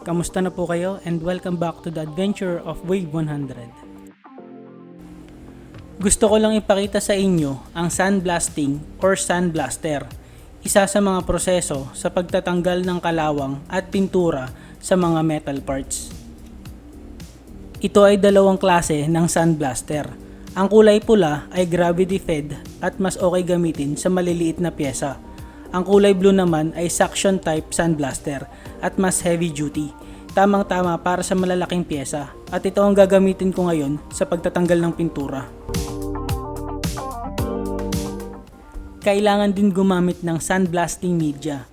Kamusta na po kayo and welcome back to the adventure of Wave 100. Gusto ko lang ipakita sa inyo ang sandblasting or sandblaster, isa sa mga proseso sa pagtatanggal ng kalawang at pintura sa mga metal parts. Ito ay dalawang klase ng sandblaster. Ang kulay pula ay gravity fed at mas okay gamitin sa maliliit na pyesa. Ang kulay blue naman ay suction type sandblaster at mas heavy duty. Tamang-tama para sa malalaking pyesa at ito ang gagamitin ko ngayon sa pagtatanggal ng pintura. Kailangan din gumamit ng sandblasting media.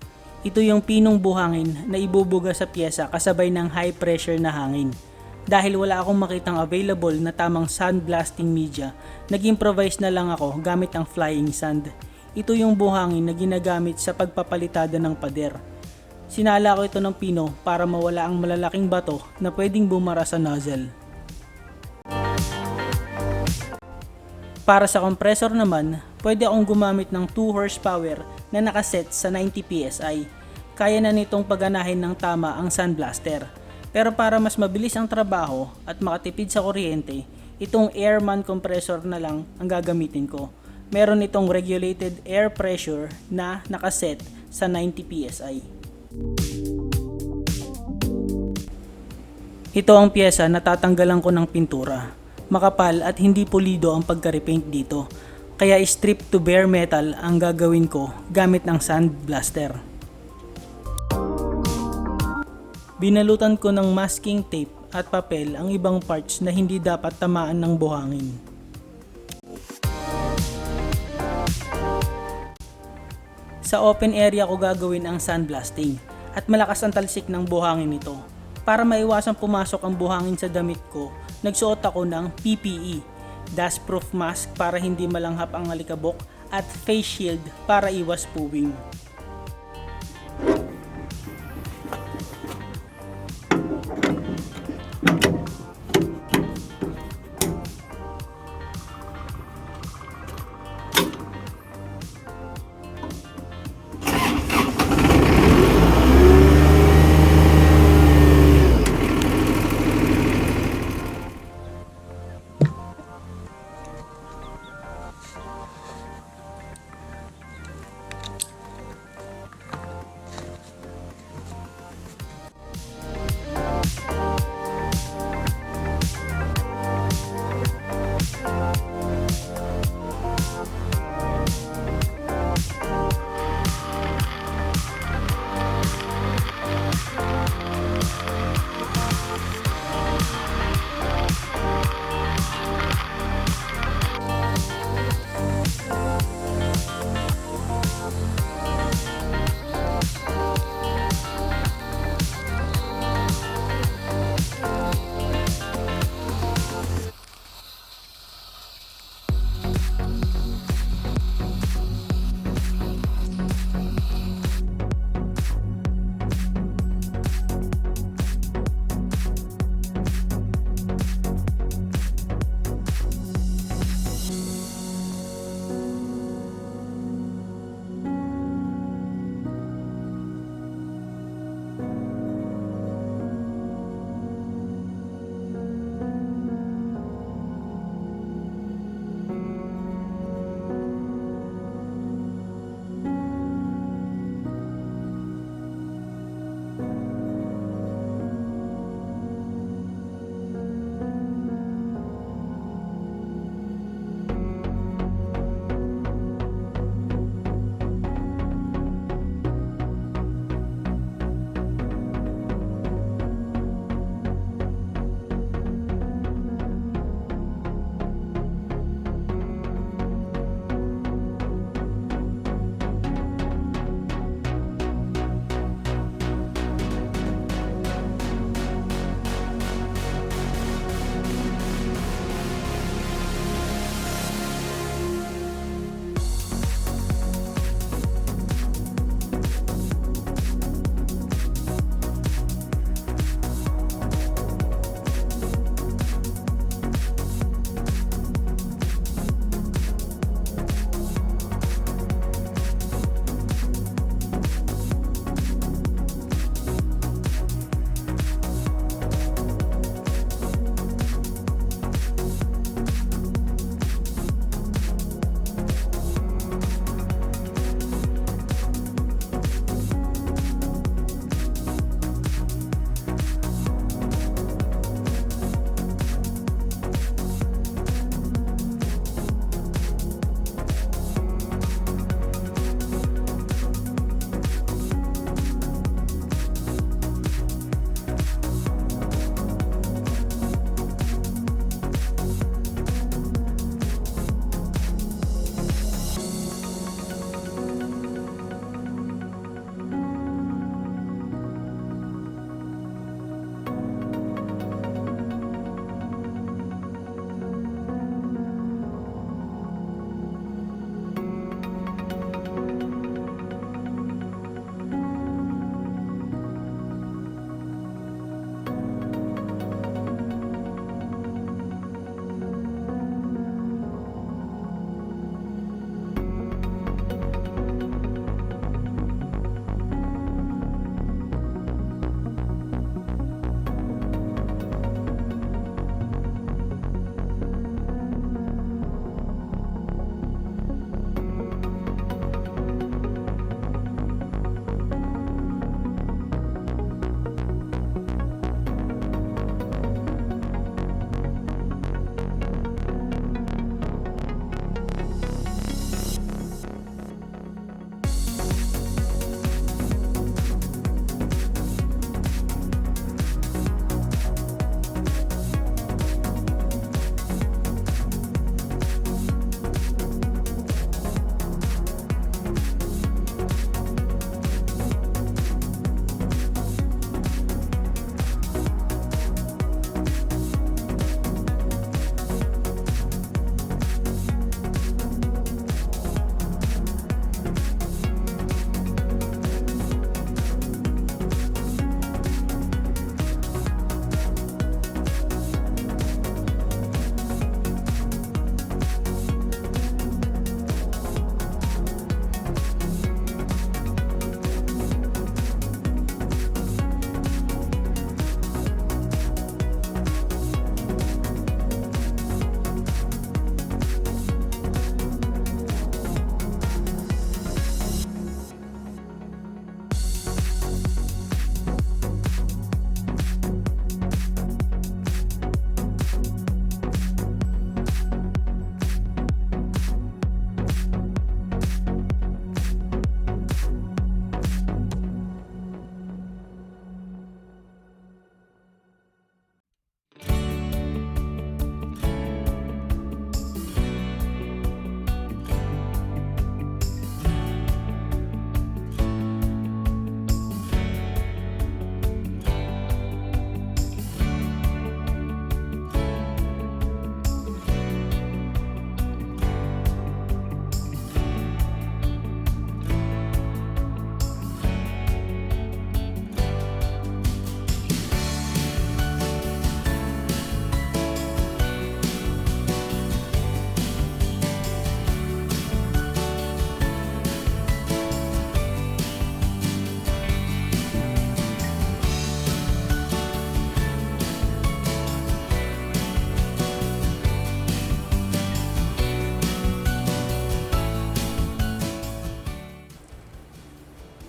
Ito yung pinong buhangin na ibubuga sa pyesa kasabay ng high pressure na hangin. Dahil wala akong makitang available na tamang sandblasting media, nag-improvise na lang ako gamit ang flying sand. Ito yung buhangin na ginagamit sa pagpapalitada ng pader. Sinala ko ito ng pino para mawala ang malalaking bato na pwedeng bumara sa nozzle. Para sa compressor naman, pwede akong gumamit ng 2 horsepower na nakaset sa 90 PSI. Kaya na nitong paganahin ng tama ang sandblaster. Pero para mas mabilis ang trabaho at makatipid sa kuryente, itong airman compressor na lang ang gagamitin ko. Meron itong regulated air pressure na nakaset sa 90 PSI. Ito ang pyesa na tatanggalan ko ng pintura. Makapal at hindi pulido ang pagka-repaint dito. Kaya strip to bare metal ang gagawin ko gamit ng sandblaster. Binalutan ko ng masking tape at papel ang ibang parts na hindi dapat tamaan ng buhangin. Sa open area ko gagawin ang sandblasting at malakas ang talsik ng buhangin nito. Para maiwasang pumasok ang buhangin sa damit ko, nagsuot ako ng PPE, dustproof mask para hindi malanghap ang alikabok at face shield para iwas puwing.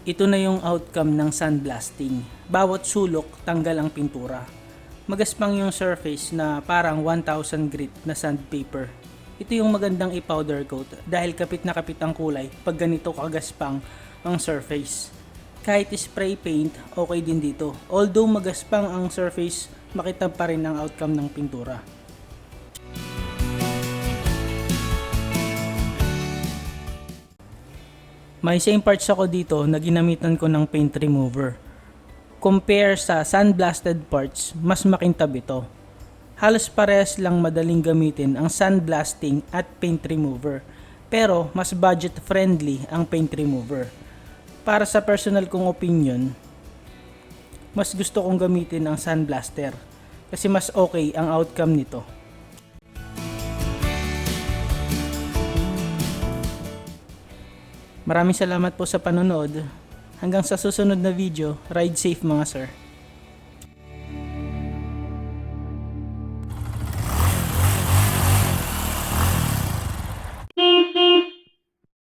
Ito na yung outcome ng sandblasting. Bawat sulok, tanggal ang pintura. Magaspang yung surface na parang 1000 grit na sandpaper. Ito yung magandang i-powder coat dahil kapit na kapit ang kulay pag ganito kagaspang ang surface. Kahit spray paint, okay din dito. Although magaspang ang surface, makita pa rin ang outcome ng pintura. May same parts ako dito na ginamitan ko ng paint remover. Compare sa sandblasted parts, mas makintab ito. Halos parehas lang madaling gamitin ang sandblasting at paint remover. Pero mas budget friendly ang paint remover. Para sa personal kong opinion, mas gusto kong gamitin ang sandblaster kasi mas okay ang outcome nito. Maraming salamat po sa panonood. Hanggang sa susunod na video, ride safe mga sir.